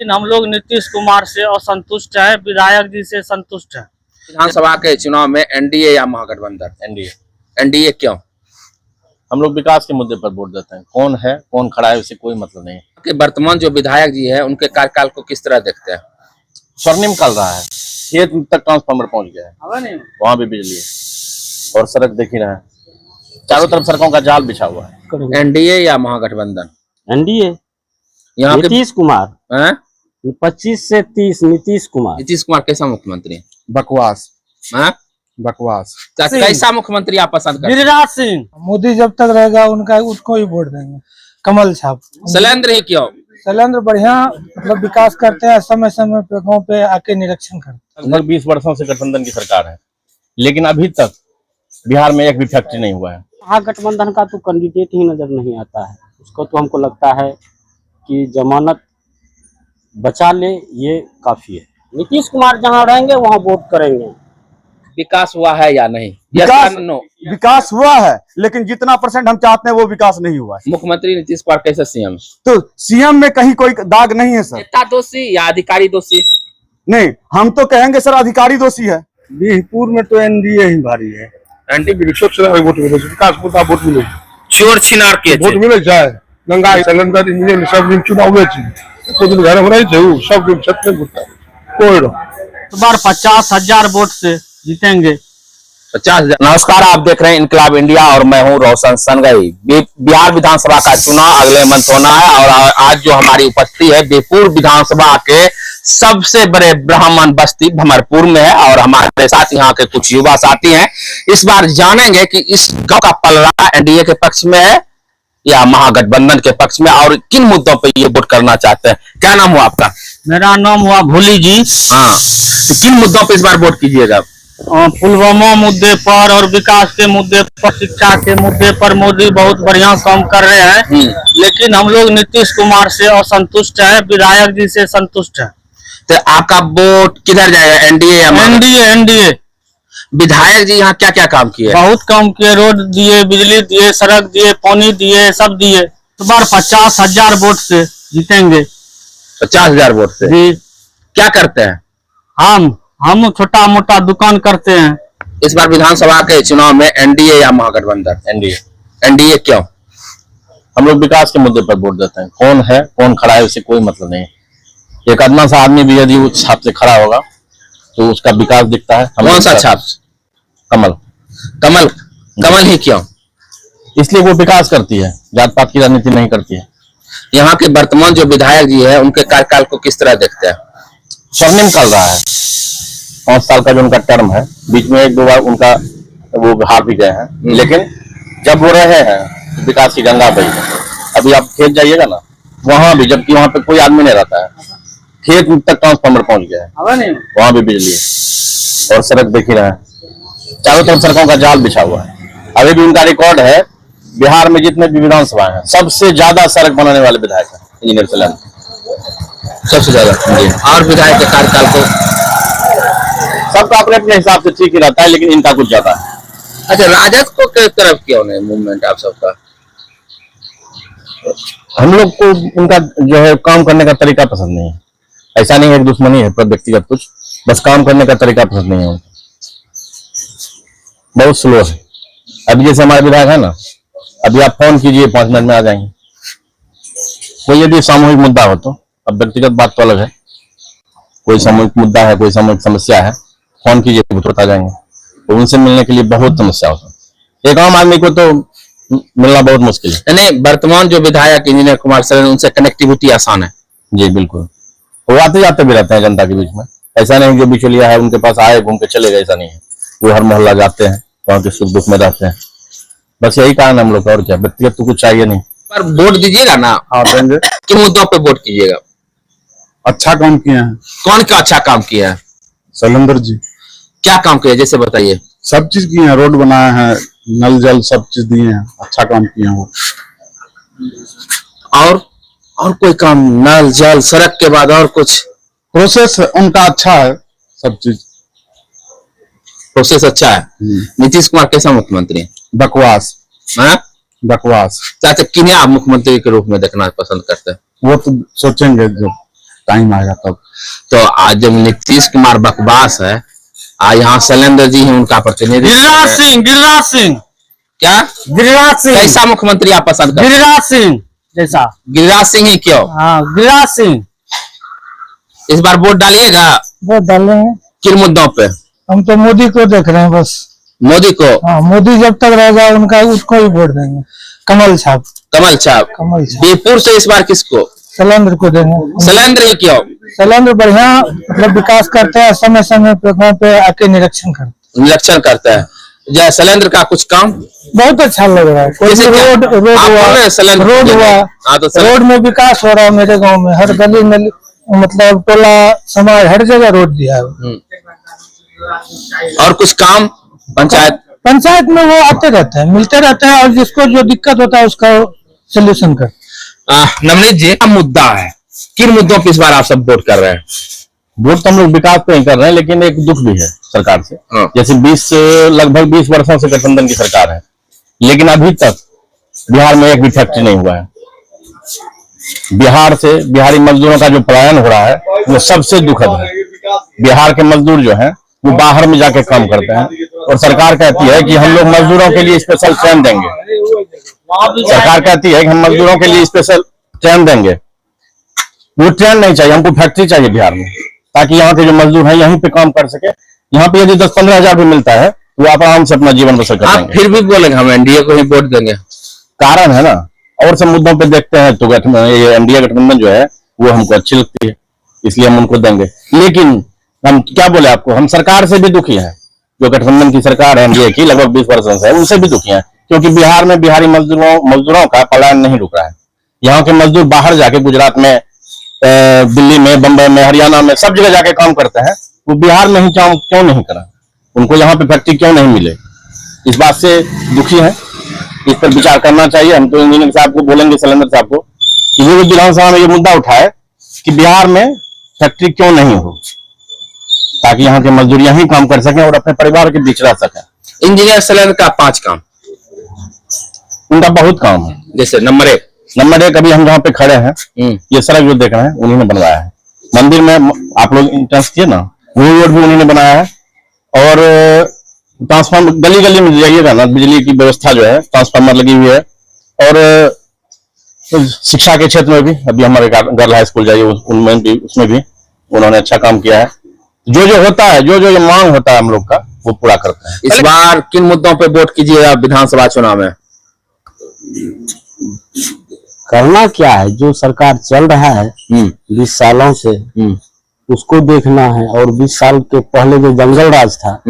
लेकिन हम लोग नीतीश कुमार से असंतुष्ट है, विधायक जी से संतुष्ट है। विधानसभा के चुनाव में एनडीए या महागठबंधन? एनडीए। एनडीए क्यों? हम लोग विकास के मुद्दे पर वोट देते हैं। कौन है कौन खड़ा है उससे कोई मतलब नहीं। कि वर्तमान जो विधायक जी है उनके कार्यकाल को किस तरह देखते हैं? स्वर्णिम निकल रहा है, खेत तक ट्रांसफार्मर पहुंच गया है, वहां भी बिजली है और सड़क देख ही रहे हैं, चारों तरफ सड़कों का जाल बिछा हुआ है। एनडीए या महागठबंधन? एनडीए। यहाँ के नीतीश कुमार हैं? 25 से 30 नीतीश कुमार। नीतीश कुमार कैसा मुख्यमंत्री है? बकवास हैं? बकवास। कैसा मुख्यमंत्री आप पसंद करते हैं? गिरिराज सिंह। मोदी जब तक रहेगा उनका उसको ही वोट देंगे, कमल छाप। शैलेंद्र ही क्यों? शैलेंद्र बढ़िया मतलब विकास करते हैं, समय समय पे गाँव पे आके निरीक्षण करते हैं। लगभग 20 वर्षों से गठबंधन की सरकार है, लेकिन अभी तक बिहार में एक भी फैक्ट्री नहीं हुआ है। महागठबंधन का तो कैंडिडेट ही नजर नहीं आता है। उसको तो हमको लगता है कि जमानत बचा ले, ये काफी है। नीतीश कुमार जहाँ रहेंगे वहाँ वोट करेंगे। विकास हुआ है या नहीं? विकास हुआ है, लेकिन जितना % हम चाहते हैं वो विकास नहीं हुआ है। मुख्यमंत्री नीतीश कुमार कैसे सीएम? तो सीएम में कहीं कोई दाग नहीं है सर। नेता दोषी या अधिकारी दोषी? नहीं, हम तो कहेंगे सर अधिकारी दोषी है। बीहपुर में तो एनडीए ही भारी है। चोर छिनार के वोट मिले जाए गंगा सिलेंडर इंजीनियर सब दिन चुनाव हुए तो दिन घर में नहीं सब दिन छत में घुटता कोई इस बार 50,000 वोट से जीतेंगे। 50,000। नमस्कार, आप देख रहे हैं इनकलाब इंडिया और मैं हूं रोशन सनगई। बिहार विधानसभा का चुनाव अगले मंथ होना है और आज जो हमारी उपस्थिति है बीरपुर विधानसभा के सबसे बड़े ब्राह्मण बस्ती भमरपुर में है और हमारे साथ यहाँ के कुछ युवा साथी हैं। इस बार जानेंगे कि इस गांव का पलड़ा एनडीए के पक्ष में है या महागठबंधन के पक्ष में और किन मुद्दों पे ये वोट करना चाहते हैं। क्या नाम हुआ आपका? मेरा नाम हुआ भोली जी। हाँ, तो किन मुद्दों पे इस बार वोट कीजिएगा? पुलवामा मुद्दे पर और विकास के मुद्दे पर, शिक्षा के मुद्दे पर मोदी बहुत बढ़िया काम कर रहे हैं। लेकिन हम लोग नीतीश कुमार से असंतुष्ट है, विधायक जी से संतुष्ट है। तो आपका वोट किधर जाएगा, एनडीए या एनडीए? एनडीए। विधायक जी यहाँ क्या क्या काम किए? बहुत काम किए, रोड दिए, बिजली दिए, सड़क दिए, पानी दिए, सब दिए। इस बार 50,000 वोट से जीतेंगे। 50,000 वोट से? जी। क्या करते हैं? हम छोटा मोटा दुकान करते हैं। इस बार विधानसभा के चुनाव में एनडीए या महागठबंधन? एनडीए। एनडीए क्यों? हम लोग विकास के मुद्दे पर वोट देते हैं। कौन है कौन खड़ा है उससे कोई मतलब नहीं। एक आदमी सा आदमी भी यदि उस छाप से खड़ा होगा तो उसका विकास दिखता है। कौन सा छाप? कमल। कमल? कमल ही क्यों? इसलिए वो विकास करती है, जात पात की राजनीति नहीं करती है। यहाँ के वर्तमान जो विधायक जी है उनके कार्यकाल को किस तरह देखते हैं? स्वर्णिम निकल रहा है, 5 साल का जो उनका टर्म है, बीच में 1-2 बार उनका वो हार भी गए हैं, लेकिन जब वो रहे हैं विकास की गंगा बही है। अभी आप खेत जाइएगा ना, वहां भी, जबकि वहां पे कोई आदमी नहीं रहता है, खेत तक ट्रांसफार्मर पहुंच गया है, वहां भी बिजली है और सड़क देख ही रहे हैं, चारों तरफ सड़कों का जाल बिछा हुआ है। अभी भी उनका रिकॉर्ड है बिहार में जितने भी विधानसभा है सबसे ज्यादा सड़क बनाने वाले विधायक है इंजीनियर शैलेंद्र, सबसे ज्यादा। और विधायक के कार्यकाल को सबका अपने अपने हिसाब से ठीक ही रहता है, लेकिन इनका कुछ ज्यादा है। अच्छा, राजद को किस तरफ क्यों नहीं मूवमेंट आप सबका? हम लोग को उनका जो है काम करने का तरीका पसंद नहीं है। ऐसा नहीं है कि दुश्मनी है पर व्यक्तिगत कुछ, बस काम करने का तरीका पसंद नहीं है, बहुत स्लो है। अभी जैसे हमारे विधायक है ना, अभी आप फोन कीजिए 5 मिनट में आ जाएंगे। कोई यदि सामूहिक मुद्दा हो तो, अब व्यक्तिगत बात तो अलग है, कोई सामूहिक मुद्दा है, कोई सामूहिक समस्या है, फोन कीजिए तो तुरंत आ जाएंगे। तो उनसे मिलने के लिए बहुत समस्या होता है, एक आम आदमी को तो मिलना बहुत मुश्किल है। नहीं, वर्तमान जो विधायक इंजीनियर कुमार शैलेंद्र उनसे कनेक्टिविटी आसान है? जी बिल्कुल, वो आते जाते भी रहते हैं जनता के बीच में। ऐसा नहीं जो बिचौलिया है उनके पास आए घूम के चले गए, ऐसा नहीं है। वो हर मोहल्ला जाते हैं, वहाँ के सुख दुख में रहते हैं। बस यही कारण हम लोग का, और क्या, व्यक्तिगत तो कुछ चाहिए नहीं। पर वोट दीजिएगा ना? हाँ देंगे। किन मुद्दों पे वोट कीजिएगा? अच्छा काम किए हैं। कौन क्या अच्छा काम किया है? शैलेंद्र जी क्या काम किया जैसे बताइए? सब चीज किए हैं, रोड बनाए हैं, नल जल सब चीज दिए हैं, अच्छा काम किए हैं वो। और कोई काम, नल जल सड़क के बाद और कुछ? प्रोसेस उनका अच्छा है, सब चीज प्रोसेस अच्छा है। नीतीश कुमार कैसा मुख्यमंत्री है? बकवास। बकवास। चाहते किन्हें आप मुख्यमंत्री के रूप में देखना पसंद करते हैं? वो तो सोचेंगे जब टाइम आएगा तब। तो आज जब नीतीश कुमार बकवास है, यहाँ शैलेंद्र जी ही उनका प्रतिनिधि गिरिराज सिंह, गिरिराज सिंह, क्या गिरिराज सिंह, कैसा मुख्यमंत्री आप पसंद करते हैं? गिरिराज सिंह जैसा। गिरिराज सिंह ही क्यों? हाँ, गिरिराज सिंह। इस बार वोट डालिएगा वोट डालेंगे। किन मुद्दों पे? हम तो मोदी को देख रहे हैं बस। मोदी को? हाँ, मोदी जब तक रहेगा उनका उसको ही वोट देंगे। कमल छाप। कमल छाप। कमल छाप। बीरपुर से इस बार किसको? शैलेंद्र को देंगे। शैलेंद्र ही क्यों? शैलेंद्र बढ़िया मतलब विकास करते हैं, समय समय पे गाँव पे आके निरीक्षण करता है। जय शैलेंद्र का कुछ काम बहुत अच्छा लग रहा है। कोई जैसे भी क्या? रोड आप बोल रहे हैं शैलेंद्र रोड को हुआ, हाँ, तो शैलेंद्र- रोड में विकास हो रहा है मेरे गांव में। हर गली में मतलब टोला समाज हर जगह रोड दिया है। और कुछ काम पंचायत में वो आते रहते हैं, मिलते रहते हैं, और जिसको जो दिक्कत होता है उसका सोल्यूशन कर। नवनीत जी का मुद्दा है, किन मुद्दों पर इस बार आप सब वोट कर रहे हैं? वोट तो हम लोग विकास पे ही कर रहे हैं, लेकिन एक दुख भी है सरकार से। जैसे लगभग 20 वर्षों से गठबंधन की सरकार है, लेकिन अभी तक बिहार में एक भी फैक्ट्री नहीं हुआ है। बिहार से बिहारी मजदूरों का जो पलायन हो रहा है वो सबसे दुखद है। बिहार के मजदूर जो हैं वो बाहर में जाके काम करते हैं, और सरकार कहती है कि हम लोग मजदूरों के लिए स्पेशल ट्रेन देंगे। सरकार कहती है कि हम मजदूरों के लिए स्पेशल ट्रेन देंगे। वो ट्रेन नहीं चाहिए, हमको फैक्ट्री चाहिए बिहार में, ताकि यहाँ के जो मजदूर हैं यहीं पे काम कर सके। यहाँ पे यदि 10-15 हजार भी मिलता है वो आप आराम से अपना जीवन बसर कर आप लेंगे। फिर भी बोलेंगे हम एनडीए को ही वोट देंगे। कारण है ना, और सब मुद्दों पे देखते हैं तो ये एनडीए गठबंधन जो है वो हमको अच्छी लगती है, इसलिए हम उनको देंगे। लेकिन हम क्या बोले आपको, हम सरकार से भी दुखी हैं। जो गठबंधन की सरकार है एनडीए की, लगभग 20 वर्षों से है, उनसे भी दुखी हैं, क्योंकि बिहार में बिहारी मजदूरों का पलायन नहीं रुक रहा है। यहाँ के मजदूर बाहर जाके गुजरात में, दिल्ली में, बंबई में, हरियाणा में, सब जगह जाके काम करते हैं। वो बिहार में ही काम क्यों नहीं करा? उनको यहाँ पे फैक्ट्री क्यों नहीं मिले? इस बात से दुखी है, इस पर विचार करना चाहिए। हम तो इंजीनियर साहब को बोलेंगे, शैलेंद्र साहब को, कि वो विधानसभा में ये मुद्दा उठाए कि बिहार में फैक्ट्री क्यों नहीं हो, ताकि यहाँ के मजदूर यहीं काम कर सकें और अपने परिवार के बीच रह सकें। इंजीनियर शैलेंद्र का 5 काम, उनका बहुत काम है। जैसे नंबर 1 अभी हम जहाँ पे खड़े हैं, ये सड़क जो देख रहे हैं उन्होंने बनवाया है। मंदिर में आप लोग इंटरेस्ट किए ना, वो रोड भी उन्होंने बनाया है। और ट्रांसफार्मर गली गली में जाइएगा ना, बिजली की व्यवस्था जो है, ट्रांसफार्मर लगी हुई है। और शिक्षा के क्षेत्र में भी अभी हमारे गर्ल हाई स्कूल जाइए, उनमें भी, उसमें भी उन्होंने अच्छा काम किया है। जो जो होता है, जो जो मांग होता है हम लोग का, वो पूरा करते हैं। इस बार किन मुद्दों पे वोट कीजिएगा विधानसभा चुनाव में? करना क्या है, जो सरकार चल रहा है 20 सालों से, उसको देखना है। और 20 साल के पहले जो जंगल राज था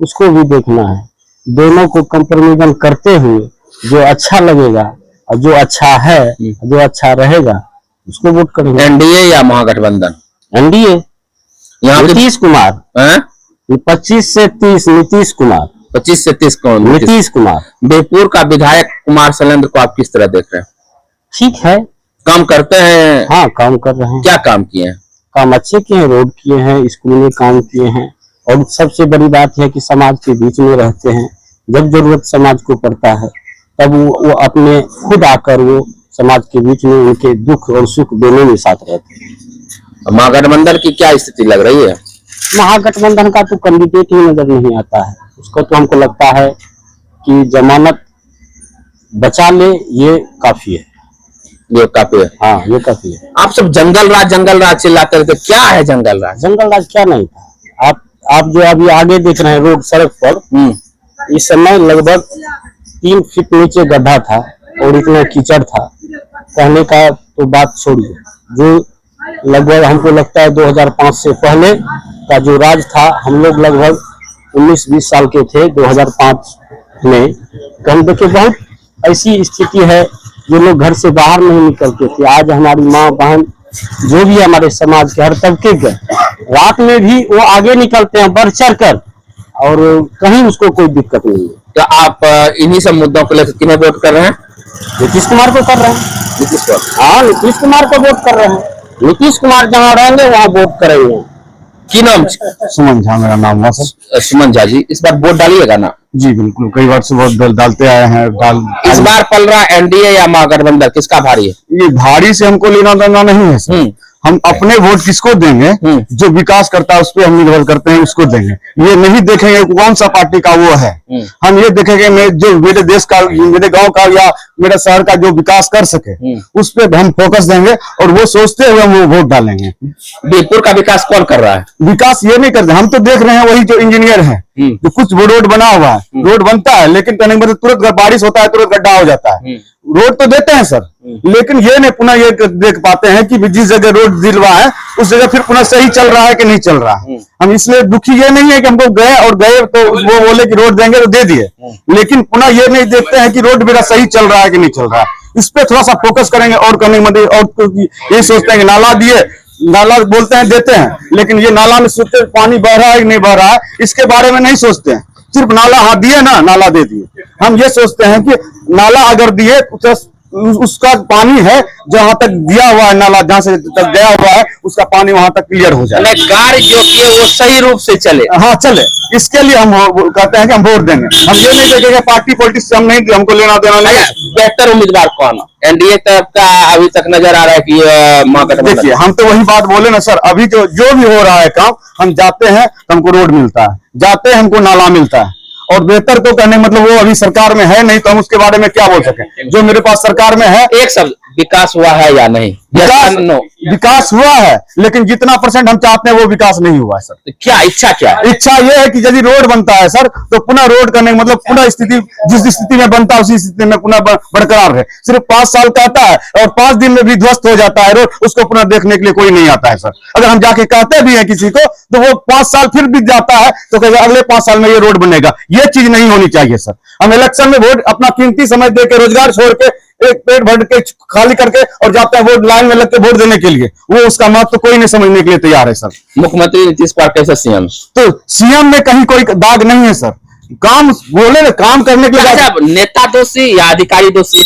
उसको भी देखना है। दोनों को कंपैरिजन करते हुए जो अच्छा लगेगा और जो अच्छा है, जो अच्छा रहेगा, उसको वोट करेंगे। एनडीए या महागठबंधन? एनडीए। यहाँ नीतीश कुमार 25 से 30, नीतीश कुमार 25 से 30 कौन? नीतीश कुमार। बेहपुर का विधायक कुमार शैलेंद्र को आप किस तरह देख रहे हैं? ठीक है, काम करते हैं? हाँ, काम कर रहे हैं। क्या काम किए हैं? काम अच्छे किए हैं, रोड किए हैं, स्कूल में काम किए हैं। और सबसे बड़ी बात है कि समाज के बीच में रहते हैं। जब जरूरत समाज को पड़ता है तब वो अपने खुद आकर वो समाज के बीच में उनके दुख और सुख दोनों में साथ रहते हैं। महागठबंधन की क्या स्थिति लग रही है? महागठबंधन का तो कैंडिडेट ही नजर नहीं आता है। उसको तो हमको लगता है कि जमानत बचा ले, ये काफी है। ये काफी है? हाँ, ये काफी है। आप सब जंगल राज चिल्लाते रहते, क्या है जंगल राज? जंगल राज क्या नहीं था। आप जो अभी आगे देख रहे हैं रोड, सड़क पर, इस समय लगभग 3 फीट नीचे गड्ढा था और इतना कीचड़ था, कहने का तो बात छोड़िए। जो लगभग हमको लगता है 2005 से पहले का जो राज था, हम लोग लगभग 19-20 साल के थे 2005 में। तो हम देखे बहुत ऐसी स्थिति है, जो लोग घर से बाहर नहीं निकलते थे। आज हमारी माँ बहन जो भी हमारे समाज के हर तबके के, रात में भी वो आगे निकलते हैं बढ़ चढ़ कर, और कहीं उसको कोई दिक्कत नहीं है। तो आप इन्हीं सब मुद्दों को लेकर किन्हें वोट कर रहे हैं? नीतीश कुमार को कर रहे हैं। नीतीश को? हाँ, नीतीश कुमार को वोट कर रहे हैं। नीतीश कुमार जहाँ रहेंगे वहाँ वोट करेंगे। की नाम? सुमन झा मेरा नाम है सर। सुमन झा जी, इस बार वोट डालिएगा ना? जी बिल्कुल, कई बार से वोट डालते आए हैं। इस बार पल रहा एनडीए या महागठबंधन, किसका भारी है? ये भारी से हमको लेना देना नहीं है सर। हम अपने वोट किसको देंगे, जो विकास करता है उस पर हम निर्भर करते हैं, उसको देंगे। ये नहीं देखेंगे कौन सा पार्टी का वो है, हम ये देखेंगे मैं जो मेरे देश का, मेरे गांव का या मेरे शहर का जो विकास कर सके उस पर हम फोकस देंगे और वो सोचते हुए हम वो वोट डालेंगे। बीरपुर का विकास कौन कर रहा है? विकास ये नहीं करते, हम तो देख रहे हैं वही जो इंजीनियर है, जो कुछ रोड बना हुआ है, रोड बनता है लेकिन कहने मतलब तुरंत बारिश होता है तुरंत गड्ढा हो जाता है। रोड तो देते हैं सर, लेकिन ये नहीं पुनः ये देख पाते हैं कि जिस जगह रोड दिलवा है उस जगह फिर पुनः सही चल रहा है कि नहीं चल रहा है। हम इसलिए दुखी ये नहीं है कि हमको गए तो वो बोले कि रोड देंगे तो दे दिए, लेकिन पुनः ये नहीं देखते हैं कि रोड मेरा सही चल रहा है कि नहीं चल रहा है। इस पे थोड़ा सा फोकस करेंगे और करने मतलब और ये सोचते हैं कि नाला दिए, नाला बोलते हैं देते हैं, लेकिन ये नाला में सोचते पानी बह रहा है कि नहीं बह रहा है इसके बारे में नहीं सोचते हैं। सिर्फ नाला हाँ दिए ना, नाला दे दिए। हम ये सोचते हैं कि नाला अगर दिए उसका पानी है जहां तक दिया हुआ है, नाला जहां से तक गया हुआ है उसका पानी वहां तक क्लियर हो जाए, कार्य जो किए वो सही रूप से चले। हाँ चले, इसके लिए हम कहते हैं कि हम वोट देंगे। हम ये नहीं देखेंगे पार्टी पॉलिटिक्स से हम नहीं, हमको लेना देना नहीं। बेहतर उम्मीदवार कौन? एनडीए तरफ का अभी तक नजर आ रहा है कि महागठबंधन। देखिए हम तो वही बात बोले ना सर, अभी जो भी हो रहा है काम, हम जाते हैं तो हमको रोड मिलता है, जाते हैं हमको नाला मिलता है, और बेहतर तो कहने मतलब वो अभी सरकार में है नहीं तो हम उसके बारे में क्या बोल सकें। जो मेरे पास सरकार में है, एक शब्द, विकास हुआ है या नहीं? विकास हुआ है लेकिन जितना % हम चाहते हैं वो विकास नहीं हुआ है सर। तो क्या इच्छा क्या है? इच्छा ये है कि यदि रोड बनता है सर तो पुनः रोड करने मतलब पुनः स्थिति जिस स्थिति में बनता है उसी स्थिति में पुनः बरकरार रहे। सिर्फ 5 साल कहता है और 5 दिन में भी ध्वस्त हो जाता है रोड, उसको पुनः देखने के लिए कोई नहीं आता है सर। अगर हम जाके कहते भी हैं किसी को तो वो 5 साल फिर बीत जाता है तो कहेगा अगले 5 साल में ये रोड बनेगा। ये चीज नहीं होनी चाहिए सर। हम इलेक्शन में वोट अपना कीमती समय दे के, रोजगार छोड़ के, एक पेट भर के खाली करके और जाते हैं वोट लाइन में लग के वोट देने के लिए, वो उसका महत्व तो कोई नहीं समझने के लिए तैयार है सर। मुख्यमंत्री नीतीश कुमार कैसे सीएम? तो सीएम में कहीं कोई दाग नहीं है सर, काम बोले काम करने के लिए। नेता दोषी या अधिकारी दोषी?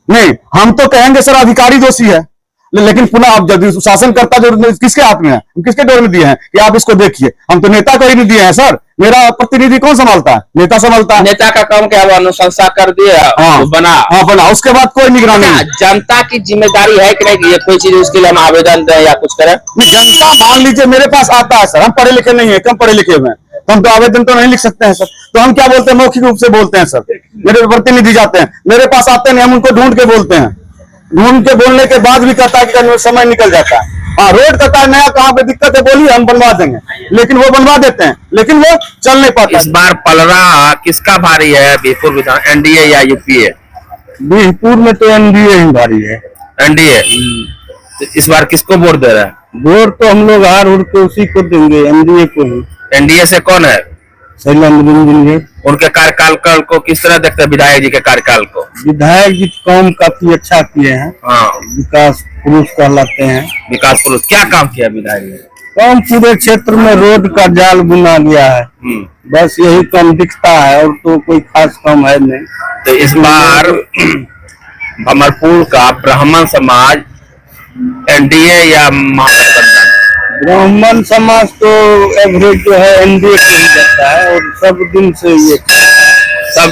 नहीं, हम तो कहेंगे सर अधिकारी दोषी है, लेकिन पुनः अब जब शासन करता जो किसके हाथ में है, किसके डोर में दिए हैं कि आप इसको देखिए। हम तो नेता को ही नहीं दिए हैं सर, मेरा प्रतिनिधि कौन संभालता है? नेता संभालता है। नेता का काम क्या? वो अनुशंसा कर दिया, बना, उसके बाद कोई निगरानी नहीं। जनता की जिम्मेदारी है कि नहीं, ये कोई चीज उसके लिए हम आवेदन दें या कुछ करें? जनता मान लीजिए मेरे पास आता है सर, हम पढ़े लिखे नहीं है, कम पढ़े लिखे हुए हैं, तो हम तो आवेदन तो नहीं लिख सकते हैं सर। तो हम क्या बोलते हैं, मौखिक रूप से बोलते हैं सर। मेरे प्रतिनिधि जाते हैं, मेरे पास आते नहीं, हम उनको ढूंढ के बोलते हैं, ढूंढ के बोलने के बाद भी कहता है कि समय निकल जाता है। हाँ, रोड कहता है नया कहाँ पे दिक्कत है बोलिए, हम बनवा देंगे, लेकिन वो बनवा देते हैं लेकिन वो चल नहीं पाता। इस बार पलड़ा किसका भारी है बीरपुर विधान, एनडीए या यूपीए? बीरपुर में तो एनडीए ही भारी है। एनडीए। तो इस बार किसको वोट दे रहे हैं? वोट तो हम लोग हार उड़ के उसी को देंगे, एनडीए को ही। एनडीए से कौन है? शैलेंद्र। उनके कार्यकाल को किस तरह देखते हैं? विधायक जी के कार्यकाल को? विधायक जी काम काफी अच्छा किए हैं। हाँ, विकास पुरुष कहलाते हैं। विकास पुरुष। क्या काम किया विधायक जी? काम पूरे क्षेत्र में रोड का जाल बुना गया है, बस यही काम दिखता है और तो कोई खास काम है नहीं। तो इस बार भमरपुर का ब्राह्मण समाज एनडीए या महागठबंधन? ब्राह्मण समाज तो एवरेज जो है एनडीए को ही जाता है और सब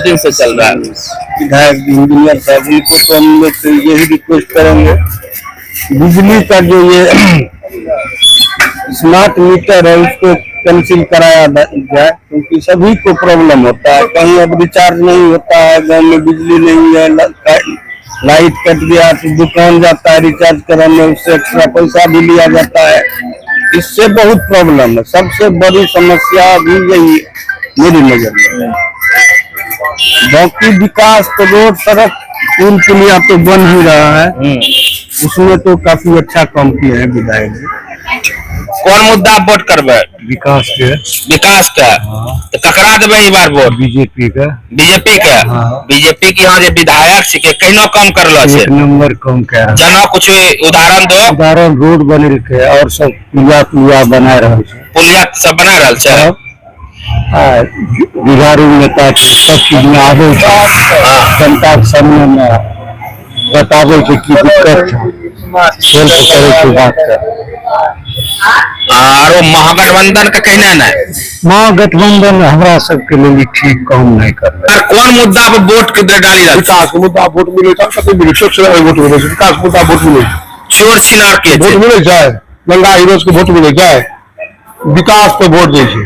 दिन से चल रहा है। विधायक इंजीनियर साहब, उनको तो हम लोग से यही रिक्वेस्ट करेंगे, बिजली का जो ये स्मार्ट मीटर है उसको कैंसिल कराया जाए, क्योंकि सभी को प्रॉब्लम होता है। कहीं अब रिचार्ज नहीं होता है, गांव में बिजली नहीं है, लाइट कट गया तो दुकान जाता है रिचार्ज कराने, उससे एक्स्ट्रा पैसा भी लिया जाता है। इससे बहुत प्रॉब्लम है। सबसे बड़ी समस्या भी यही मेरी नजर में। बाकी विकास तो रोड, सड़क, पुल पुलिया तो बन ही रहा है, उसमें तो काफी अच्छा काम किए हैं विधायक जी। कौन मुद्दा आप वोट करबे? विकास के। विकास का? तो ककरा देबे ई बार वोट? बीजेपी का। बीजेपी का? बीजेपी के यहाँ जे विधायक छिके कहिनो काम करलो छे? 1 नंबर काम क्या है। जना कुछ उदाहरण दो। उदाहरण रोड बने रखे और सब पुलिया बना रहा है। पुलिया सब बना रहा है। बिहारी नेता सब चीज में आगे जनता के सामने में बतावे की दिक्कत हेल्प करे की बात है। और महागठबंधन का कहना है? महागठबंधन हमारा सबके लिए ठीक काम नहीं कर रहा है। कौन मुद्दा पे वोट डाली? विकास मुद्दा वोट मिले, विकास मुद्दा वोट मिले। चोर छिनार के वोट मिले जाए, गंगा हीरोज को वोट मिले जाए, विकास पे वोट दीजिए,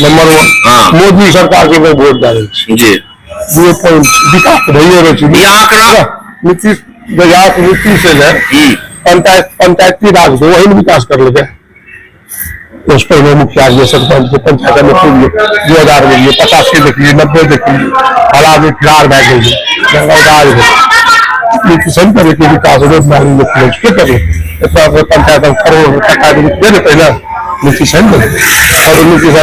नंबर 1। हाँ। मोदी सरकार के वोट डाले जी। ये पॉइंट विकास तो भैया रही यहाँ का नीतीश बजाय नीतीश से है पंचायती राज को वही विकास कर लेते उस पर मुखिया ये सरपंच पंचायत में 2000 मिलिए 85 देखिए 90 देखिए हालात में फिरार बैठ गई नीतीश करे कि विकास रोड करे पंचायत करोड़ टका दे देते ना नीतीश और नीतीश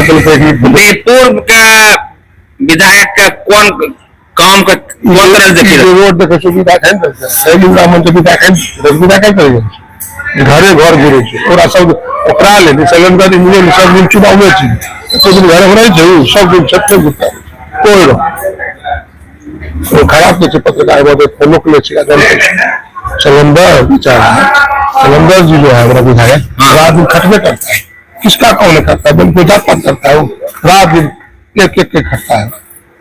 बेपुर का विधायक का कौन काम का कौन तरह देखिए रोड देखे सुविधा करेंगे घरे घर घुरे ओकरा सब ओकरा ले सलेंडर इंजीनियर सब दिन चुनाव में तो दिन घर बनाई छै सब दिन छत में घुसता कोई खराब नहीं पत्रकार बहुत फॉलो के लिए सलेंडर बेचारा सलेंडर जी जो है हमारा विधायक रात दिन खटने करता है किसका कौन करता है बिल्कुल जाता करता है रात दिन एक खटता है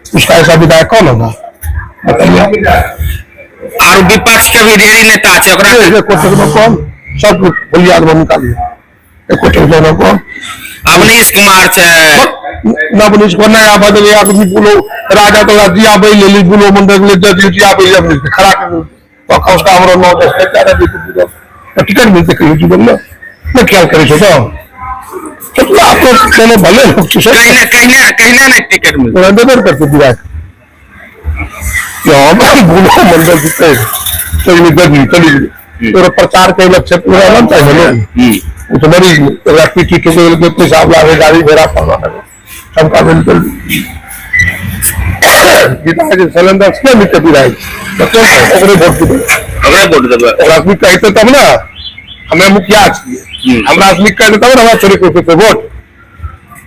उसका ऐसा विधायक कौन होगा बताइए और विपक्ष के भी ढेरी नेता है कौन सब फुलियाद में निकालिए कौन अवनीश कुमार नवनीश को नया बदले आदमी बोलो राजा तो जिया भाई ले ली बोलो मंडल ले जिया भाई खड़ा कर उसका हमारा 9-10 टिकट मिलते कहीं जीवन में मैं क्या करे तो आपको चलो भले कहना नहीं टिकट मिलता करते विधायक बोलो मंडल जीते चली तो प्रचार के लक्ष्य पूरा बनता है लोग तो बड़ी पीठी के पेशाब लागे गाड़ी भेड़ा पड़ना सबका बिल्कुल सिलेंडर क्यों मिलते विधायक तो क्यों वोट कहते तब ना हमें मुखिया चाहिए हमरा कहते तब ना हमारा छोटे वोट